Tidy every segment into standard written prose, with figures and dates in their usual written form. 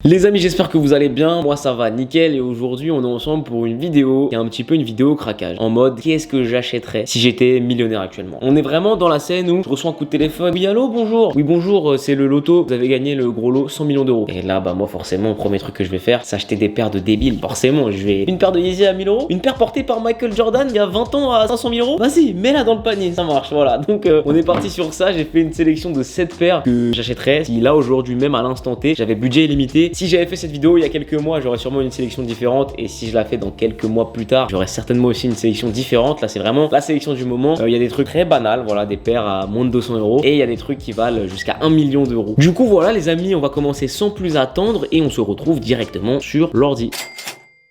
Les amis, j'espère que vous allez bien, moi ça va nickel et aujourd'hui on est ensemble pour une vidéo qui est un petit peu une vidéo craquage en mode qu'est-ce que j'achèterais si j'étais millionnaire actuellement. On est vraiment dans la scène où je reçois un coup de téléphone, oui allô bonjour, oui bonjour c'est le loto, vous avez gagné le gros lot 100 millions d'euros. Et là bah moi forcément le premier truc que je vais faire c'est acheter des paires de débiles, forcément je vais une paire de Yeezy à 1000 euros, une paire portée par Michael Jordan il y a 20 ans à 500 000 euros, vas-y mets-la dans le panier, ça marche voilà. Donc on est parti sur ça, j'ai fait une sélection de 7 paires que j'achèterais si là aujourd'hui même à l'instant T j'avais budget illimité. Si j'avais fait cette vidéo il y a quelques mois, j'aurais sûrement une sélection différente et si je la fais dans quelques mois plus tard, j'aurais certainement aussi une sélection différente. Là c'est vraiment la sélection du moment. Il y a des trucs très banals, voilà, des paires à moins de 200 euros et il y a des trucs qui valent jusqu'à 1 million d'euros. Du coup voilà les amis, on va commencer sans plus attendre et on se retrouve directement sur l'ordi.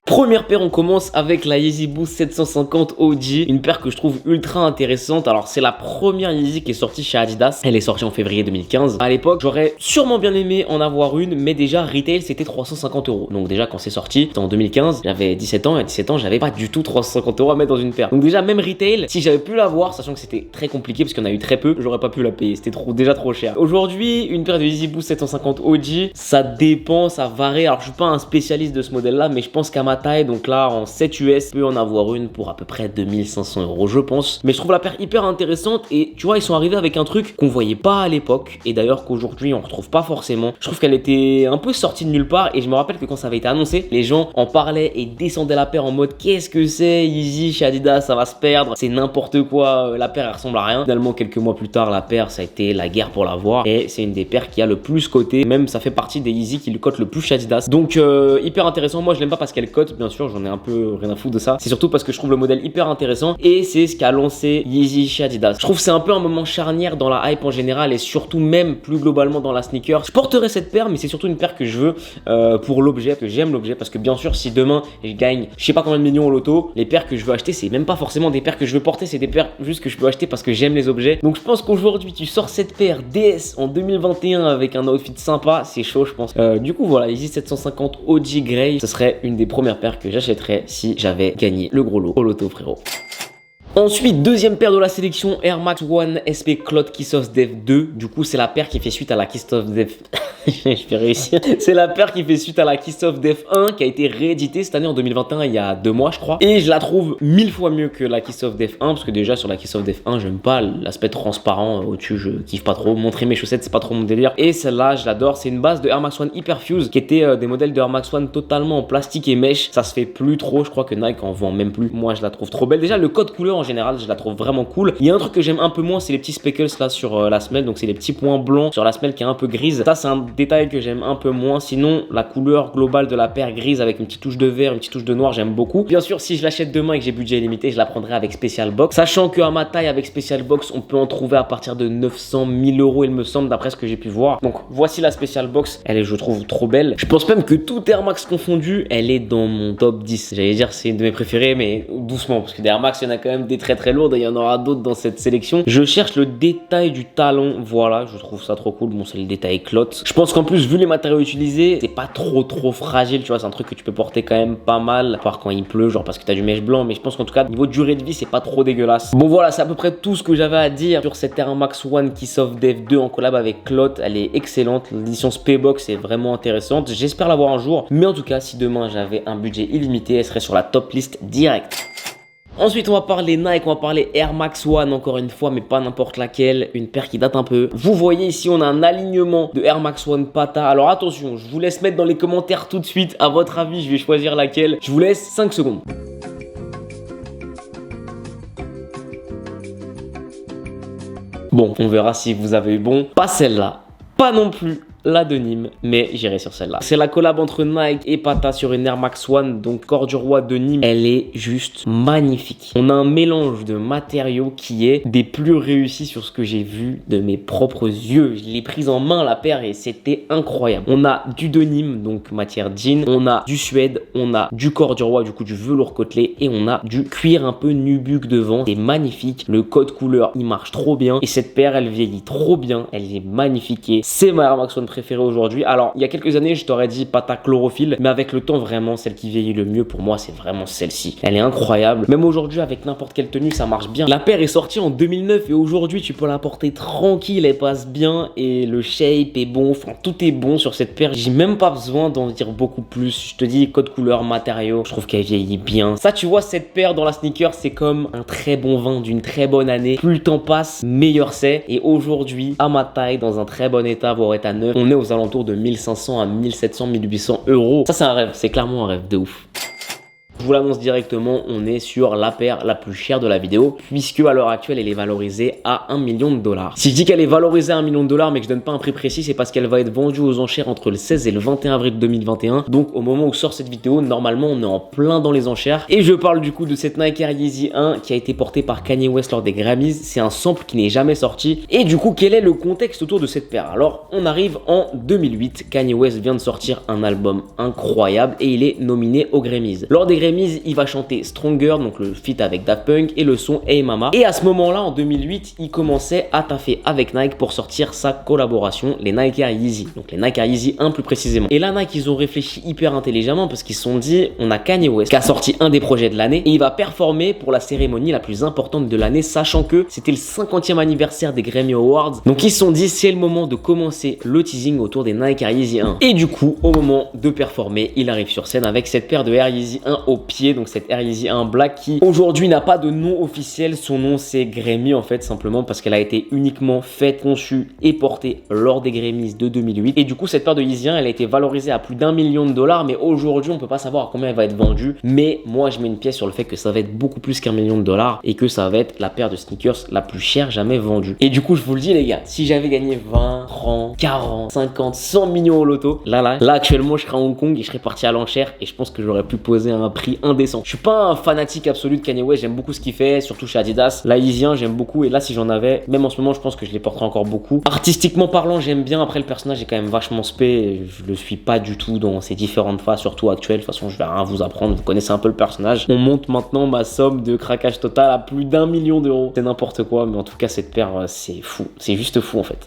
Première paire, on commence avec la Yeezy Boost 750 OG, une paire que je trouve ultra intéressante. Alors c'est la première Yeezy qui est sortie chez Adidas, elle est sortie en février 2015. À l'époque j'aurais sûrement bien aimé en avoir une, mais déjà retail c'était 350 euros. Donc déjà quand c'est sorti, c'était en 2015, j'avais 17 ans et à 17 ans j'avais pas du tout 350 euros à mettre dans une paire. Donc déjà même retail, si j'avais pu l'avoir, sachant que c'était très compliqué parce qu'il y en a eu très peu, j'aurais pas pu la payer, c'était déjà trop cher. Aujourd'hui une paire de Yeezy Boost 750 OG, ça dépend, ça varie. Alors je suis pas un spécialiste de ce modèle là, mais je pense qu'à ma taille, donc là en 7 US, peut en avoir une pour à peu près 2500 euros je pense. Mais je trouve la paire hyper intéressante et tu vois ils sont arrivés avec un truc qu'on voyait pas à l'époque et d'ailleurs qu'aujourd'hui on retrouve pas forcément. Je trouve qu'elle était un peu sortie de nulle part et je me rappelle que quand ça avait été annoncé, les gens en parlaient et descendaient la paire en mode qu'est-ce que c'est Yeezy chez Adidas, ça va se perdre, c'est n'importe quoi, la paire elle ressemble à rien. Finalement quelques mois plus tard la paire ça a été la guerre pour l'avoir et c'est une des paires qui a le plus coté, même ça fait partie des Yeezy qui le cote le plus chez Adidas. Donc hyper intéressant. Moi je l'aime pas parce qu'elle cote bien sûr, j'en ai un peu rien à foutre de ça, c'est surtout parce que je trouve le modèle hyper intéressant et c'est ce qu'a lancé Yeezy chez Adidas. Je trouve que c'est un peu un moment charnière dans la hype en général et surtout même plus globalement dans la sneaker. Je porterai cette paire mais c'est surtout une paire que je veux pour l'objet, que j'aime l'objet, parce que bien sûr si demain je gagne je sais pas combien de millions au loto, les paires que je veux acheter c'est même pas forcément des paires que je veux porter, c'est des paires juste que je peux acheter parce que j'aime les objets. Donc je pense qu'aujourd'hui tu sors cette paire DS en 2021 avec un outfit sympa, c'est chaud je pense. Du coup voilà, Yeezy 750 OG Grey, ce serait une des premières paires que j'achèterais si j'avais gagné le gros lot au loto frérot. Ensuite, deuxième paire de la sélection, Air Max One SP Cloud Kiss of Death 2. Du coup, c'est la paire qui fait suite à la Kiss of Death. Je vais réussir. C'est la paire qui fait suite à la Kiss of Death 1 qui a été rééditée cette année en 2021, il y a 2 mois je crois. Et je la trouve 1000 fois mieux que la Kiss of Death 1 parce que déjà sur la Kiss of Death 1, j'aime pas l'aspect transparent au-dessus, je kiffe pas trop. Montrer mes chaussettes, c'est pas trop mon délire. Et celle-là, je l'adore. C'est une base de Air Max One Hyperfuse qui était des modèles de Air Max One totalement en plastique et mèche. Ça se fait plus trop. Je crois que Nike en vend même plus. Moi, je la trouve trop belle. Déjà, le code couleur en général, je la trouve vraiment cool. Il y a un truc que j'aime un peu moins, c'est les petits speckles là sur la semelle. Donc, c'est les petits points blancs sur la semelle qui est un peu grise. Ça, c'est un détail que j'aime un peu moins. Sinon, la couleur globale de la paire grise avec une petite touche de vert, une petite touche de noir, j'aime beaucoup. Bien sûr, si je l'achète demain et que j'ai budget limité, je la prendrai avec Special Box. Sachant qu'à ma taille, avec Special Box, on peut en trouver à partir de 900 000 euros, il me semble, d'après ce que j'ai pu voir. Donc, voici la Special Box. Elle est, je trouve, trop belle. Je pense même que tout Air Max confondu, elle est dans mon top 10. J'allais dire, c'est une de mes préférées, mais doucement, parce que des Air Max, il y en a quand même des très très lourdes et il y en aura d'autres dans cette sélection. Je cherche le détail du talon. Voilà, je trouve ça trop cool. Bon, c'est le détail clotte. Je pense qu'en plus, vu les matériaux utilisés, c'est pas trop fragile, tu vois, c'est un truc que tu peux porter quand même pas mal, à part quand il pleut, genre parce que t'as du mèche blanc, mais je pense qu'en tout cas, niveau durée de vie, c'est pas trop dégueulasse. Bon voilà, c'est à peu près tout ce que j'avais à dire sur cette Air Max One Kiss of Death 2 en collab avec Clotte. Elle est excellente, l'édition Spaybox est vraiment intéressante, j'espère l'avoir un jour, mais en tout cas, si demain j'avais un budget illimité, elle serait sur la top list direct. Ensuite, on va parler Nike, on va parler Air Max One encore une fois, mais pas n'importe laquelle, une paire qui date un peu. Vous voyez ici, on a un alignement de Air Max One Pata. Alors attention, je vous laisse mettre dans les commentaires tout de suite, à votre avis, je vais choisir laquelle. Je vous laisse 5 secondes. Bon, on verra si vous avez eu bon. Pas celle-là, pas non plus la de Nîmes, mais j'irai sur celle-là. C'est la collab entre Nike et Pata sur une Air Max One, donc Corps du Roi de Nîmes. Elle est juste magnifique. On a un mélange de matériaux qui est des plus réussis sur ce que j'ai vu de mes propres yeux. Je l'ai prise en main la paire et c'était incroyable. On a du denim, donc matière jean. On a du suède, on a du Corps du Roi, du coup du velours côtelé, et on a du cuir un peu nubuck devant. C'est magnifique. Le code couleur, il marche trop bien. Et cette paire, elle vieillit trop bien. Elle est magnifique et c'est ma Air Max One préférée. préférées aujourd'hui. Alors, il y a quelques années, je t'aurais dit Pata Chlorophylle, mais avec le temps, vraiment, celle qui vieillit le mieux pour moi, c'est vraiment celle-ci. Elle est incroyable. Même aujourd'hui, avec n'importe quelle tenue, ça marche bien. La paire est sortie en 2009 et aujourd'hui, tu peux la porter tranquille, elle passe bien et le shape est bon. Enfin, tout est bon sur cette paire. J'ai même pas besoin d'en dire beaucoup plus. Je te dis code couleur, matériaux. Je trouve qu'elle vieillit bien. Ça, tu vois, cette paire dans la sneaker, c'est comme un très bon vin d'une très bonne année. Plus le temps passe, meilleur c'est. Et aujourd'hui, à ma taille, dans un très bon état, voire état neuf, on est aux alentours de 1500 à 1700, 1800 euros. Ça, c'est un rêve. C'est clairement un rêve de ouf. Je vous l'annonce directement, on est sur la paire la plus chère de la vidéo, puisque à l'heure actuelle, elle est valorisée à 1 million de dollars. Si je dis qu'elle est valorisée à 1 million de dollars, mais que je donne pas un prix précis, c'est parce qu'elle va être vendue aux enchères entre le 16 et le 21 avril 2021. Donc au moment où sort cette vidéo, normalement, on est en plein dans les enchères. Et je parle du coup de cette Nike Air Yeezy 1 qui a été portée par Kanye West lors des Grammys. C'est un sample qui n'est jamais sorti. Et du coup, quel est le contexte autour de cette paire? Alors, on arrive en 2008. Kanye West vient de sortir un album incroyable et il est nominé aux Grammys. Lors des Grammys, il va chanter Stronger, donc le feat avec Daft Punk, et le son Hey Mama. Et à ce moment-là, en 2008, il commençait à taffer avec Nike pour sortir sa collaboration, les Nike Air Yeezy. Donc les Nike Air Yeezy 1 plus précisément. Et là, Nike, ils ont réfléchi hyper intelligemment parce qu'ils se sont dit, on a Kanye West qui a sorti un des projets de l'année et il va performer pour la cérémonie la plus importante de l'année, sachant que c'était le 50e anniversaire des Grammy Awards. Donc ils se sont dit, c'est le moment de commencer le teasing autour des Nike Air Yeezy 1. Et du coup, au moment de performer, il arrive sur scène avec cette paire de Air Yeezy 1 au pied, donc cette Air Yeezy 1 Black qui aujourd'hui n'a pas de nom officiel. Son nom c'est Grammy en fait, simplement parce qu'elle a été uniquement faite, conçue et portée lors des Grammys de 2008. Et du coup cette paire de Yeezy 1 elle a été valorisée à plus d'1 million de dollars, mais aujourd'hui on peut pas savoir à combien elle va être vendue. Mais moi je mets une pièce sur le fait que ça va être beaucoup plus qu'1 million de dollars et que ça va être la paire de sneakers la plus chère jamais vendue. Et du coup je vous le dis les gars, si j'avais gagné 20, 30, 40, 50, 100 millions au loto, là actuellement je serais à Hong Kong et je serais parti à l'enchère et je pense que j'aurais pu poser un prix indécent. Je suis pas un fanatique absolu de Kanye West, j'aime beaucoup ce qu'il fait, surtout chez Adidas. La Yeezy 1 j'aime beaucoup et là si j'en avais, même en ce moment je pense que je les porterai encore beaucoup. Artistiquement parlant j'aime bien, après le personnage est quand même vachement spé, je le suis pas du tout dans ses différentes phases, surtout actuelles. De toute façon je vais rien vous apprendre, vous connaissez un peu le personnage. On monte maintenant ma somme de craquage total à plus d'1 million d'euros. C'est n'importe quoi, mais en tout cas cette paire c'est fou, c'est juste fou en fait.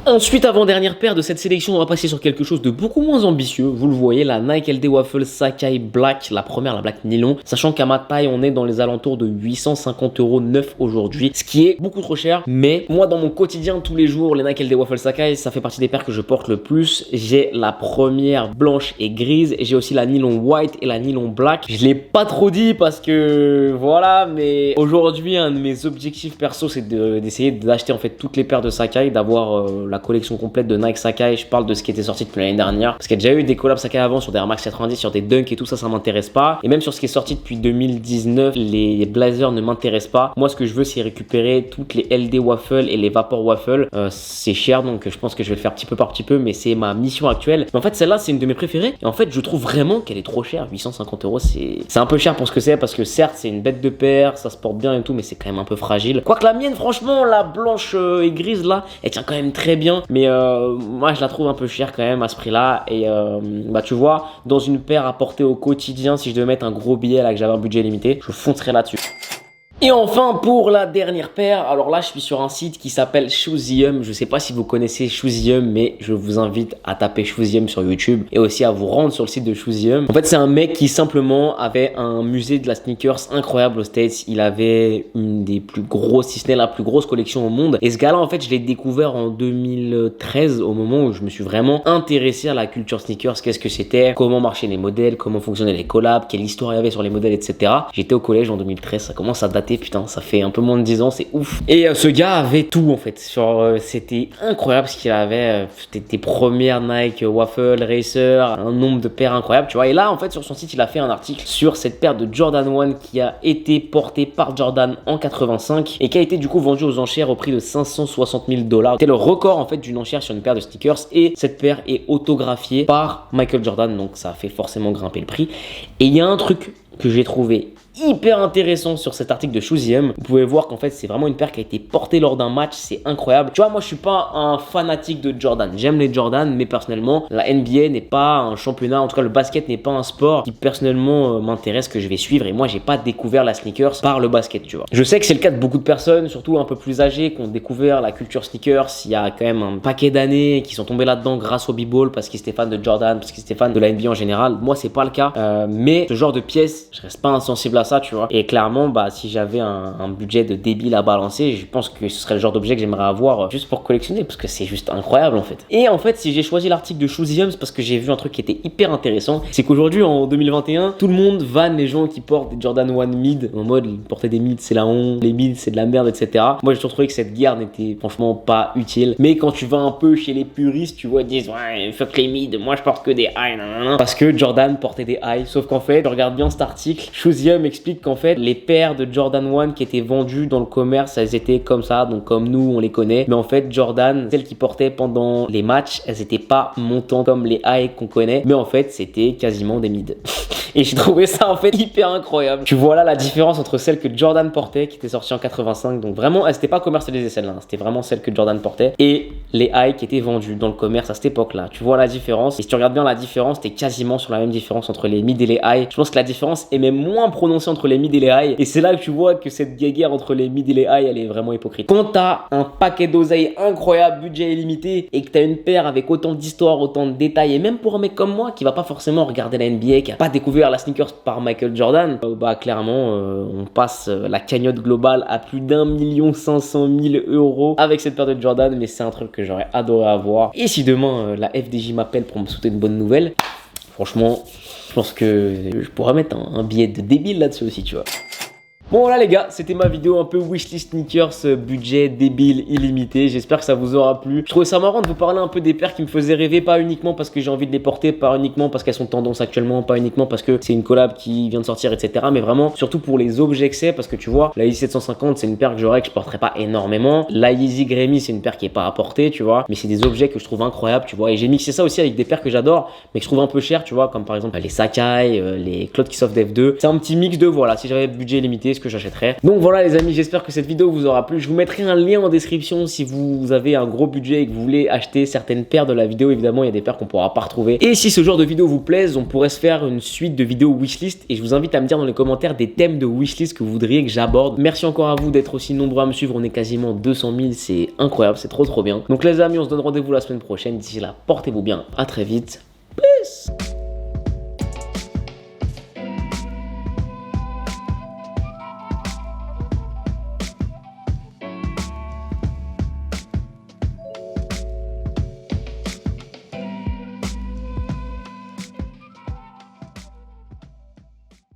Ensuite, avant-dernière paire de cette sélection, on va passer sur quelque chose de beaucoup moins ambitieux. Vous le voyez, la Nike LD Waffle Sacai Black, la première, la Black Nylon. Sachant qu'à ma taille, on est dans les alentours de 850 € neuf aujourd'hui, ce qui est beaucoup trop cher. Mais moi, dans mon quotidien, tous les jours, les Nike LD Waffle Sacai, ça fait partie des paires que je porte le plus. J'ai la première blanche et grise. J'ai aussi la Nylon White et la Nylon Black. Je l'ai pas trop dit parce que voilà, mais aujourd'hui, un de mes objectifs perso, c'est d'essayer d'acheter en fait toutes les paires de Sacai, d'avoir la collection complète de Nike Sacai. Je parle de ce qui était sorti depuis l'année dernière parce qu'il y a déjà eu des collabs Sacai avant sur des Air Max 90, sur des Dunk et tout ça, ça m'intéresse pas. Et même sur ce qui est sorti depuis 2019, les Blazers ne m'intéressent pas. Moi, ce que je veux, c'est récupérer toutes les LD Waffle et les Vapor Waffle. C'est cher, donc je pense que je vais le faire petit peu par petit peu, mais c'est ma mission actuelle. Mais en fait, celle-là, c'est une de mes préférées. Et en fait, je trouve vraiment qu'elle est trop chère. 850 €, c'est un peu cher pour ce que c'est, parce que certes, c'est une bête de paire, ça se porte bien et tout, mais c'est quand même un peu fragile. Quoique la mienne, franchement, la blanche et grise là, elle tient quand même très bien. Mais moi je la trouve un peu chère quand même à ce prix là. Et bah tu vois, dans une paire à porter au quotidien, si je devais mettre un gros billet là, que j'avais un budget limité, je foncerais là-dessus. Et enfin, pour la dernière paire, alors là je suis sur un site qui s'appelle Shoesium. Je sais pas si vous connaissez Shoesium, mais je vous invite à taper Shoesium sur YouTube et aussi à vous rendre sur le site de Shoesium. En fait, c'est un mec qui simplement avait un musée de la sneakers incroyable aux States. Il avait une des plus grosses, si ce n'est la plus grosse collection au monde. Et ce gars-là, en fait, je l'ai découvert en 2013, au moment où je me suis vraiment intéressé à la culture sneakers. Qu'est-ce que c'était, comment marchaient les modèles, comment fonctionnaient les collabs, quelle histoire il y avait sur les modèles, etc. J'étais au collège en 2013, ça commence à dater. Putain, ça fait un peu moins de 10 ans, c'est ouf. Et ce gars avait tout en fait. C'était incroyable ce qu'il avait. C'était des premières Nike Waffle Racer, un nombre de paires incroyables, tu vois. Et là, en fait, sur son site, il a fait un article sur cette paire de Jordan 1 qui a été portée par Jordan en 85 et qui a été du coup vendue aux enchères au prix de 560 000 $. C'était le record en fait d'une enchère sur une paire de sneakers et cette paire est autographiée par Michael Jordan, donc ça a fait forcément grimper le prix. Et il y a un truc que j'ai trouvé hyper intéressant sur cet article de Shoesiem. Vous pouvez voir qu'en fait c'est vraiment une paire qui a été portée lors d'un match, c'est incroyable. Tu vois, moi je suis pas un fanatique de Jordan, j'aime les Jordan, mais personnellement la NBA n'est pas un championnat, en tout cas le basket n'est pas un sport qui personnellement m'intéresse, que je vais suivre, et moi j'ai pas découvert la sneakers par le basket, tu vois. Je sais que c'est le cas de beaucoup de personnes, surtout un peu plus âgées, qui ont découvert la culture sneakers il y a quand même un paquet d'années, qui sont tombés là-dedans grâce au B-Ball, parce qu'ils étaient fans de Jordan, parce qu'ils étaient fans de la NBA en général. Moi c'est pas le cas, mais ce genre de pièces, je reste pas insensible à ça, tu vois. Et clairement, bah si j'avais un budget de débile à balancer, je pense que ce serait le genre d'objet que j'aimerais avoir juste pour collectionner, parce que c'est juste incroyable en fait. Et en fait, si j'ai choisi l'article de Shoesiem, c'est parce que j'ai vu un truc qui était hyper intéressant, c'est qu'aujourd'hui en 2021, tout le monde vanne les gens qui portent des Jordan 1 mid, en mode porter des mid c'est la honte, les mid c'est de la merde, etc. Moi j'ai toujours trouvé que cette guerre n'était franchement pas utile, mais quand tu vas un peu chez les puristes, tu vois, ils disent ouais fuck les mid, moi je porte que des high, nanana, parce que Jordan portait des high. Sauf qu'en fait, je regarde bien cet article, Shoesiem explique qu'en fait les paires de Jordan 1 qui étaient vendues dans le commerce, elles étaient comme ça, donc comme nous on les connaît, mais en fait Jordan, celles qui portaient pendant les matchs, elles étaient pas montantes comme les high qu'on connaît, mais en fait c'était quasiment des mid. Et j'ai trouvé ça en fait hyper incroyable. Tu vois là la différence entre celles que Jordan portait, qui était sortie en 85, donc vraiment elles n'étaient pas commercialisées celles-là, c'était vraiment celles que Jordan portait, et les high qui étaient vendues dans le commerce à cette époque-là. Tu vois la différence, et si tu regardes bien la différence, t'es quasiment sur la même différence entre les mid et les high. Je pense que la différence est même moins prononcée entre les mid et les high, et c'est là que tu vois que cette guéguerre entre les mid et les high, elle est vraiment hypocrite. Quand t'as un paquet d'oseille incroyable, budget illimité, et que t'as une paire avec autant d'histoire, autant de détails, et même pour un mec comme moi qui va pas forcément regarder la NBA, qui a pas découvert la sneakers par Michael Jordan, bah clairement on passe la cagnotte globale à plus d'1 500 000 € avec cette paire de Jordan, mais c'est un truc que j'aurais adoré avoir. Et si demain la FDJ m'appelle pour me souhaiter une bonne nouvelle, franchement je pense que je pourrais mettre un billet de débile là-dessus aussi, tu vois. Bon voilà les gars, c'était ma vidéo un peu wishlist sneakers, budget débile, illimité. J'espère que ça vous aura plu. Je trouvais ça marrant de vous parler un peu des paires qui me faisaient rêver, pas uniquement parce que j'ai envie de les porter, pas uniquement parce qu'elles sont tendance actuellement, pas uniquement parce que c'est une collab qui vient de sortir, etc. Mais vraiment, surtout pour les objets que c'est, parce que tu vois, la Yeezy 750 c'est une paire que j'aurais, que je porterais pas énormément. La Yeezy Grammy c'est une paire qui est pas à porter, tu vois. Mais c'est des objets que je trouve incroyables, tu vois. Et j'ai mixé ça aussi avec des paires que j'adore, mais que je trouve un peu chères, tu vois, comme par exemple les Sacai, les Cloud Kiss of Dev 2. C'est un petit mix de voilà, si j'avais budget limité, ce que j'achèterais. Donc voilà les amis, j'espère que cette vidéo vous aura plu. Je vous mettrai un lien en description si vous avez un gros budget et que vous voulez acheter certaines paires de la vidéo. Évidemment, il y a des paires qu'on pourra pas retrouver. Et si ce genre de vidéo vous plaise, on pourrait se faire une suite de vidéos wishlist. Et je vous invite à me dire dans les commentaires des thèmes de wishlist que vous voudriez que j'aborde. Merci encore à vous d'être aussi nombreux à me suivre. On est quasiment 200 000, c'est incroyable, c'est trop bien. Donc les amis, on se donne rendez-vous la semaine prochaine. D'ici là, portez-vous bien, à très vite. Peace.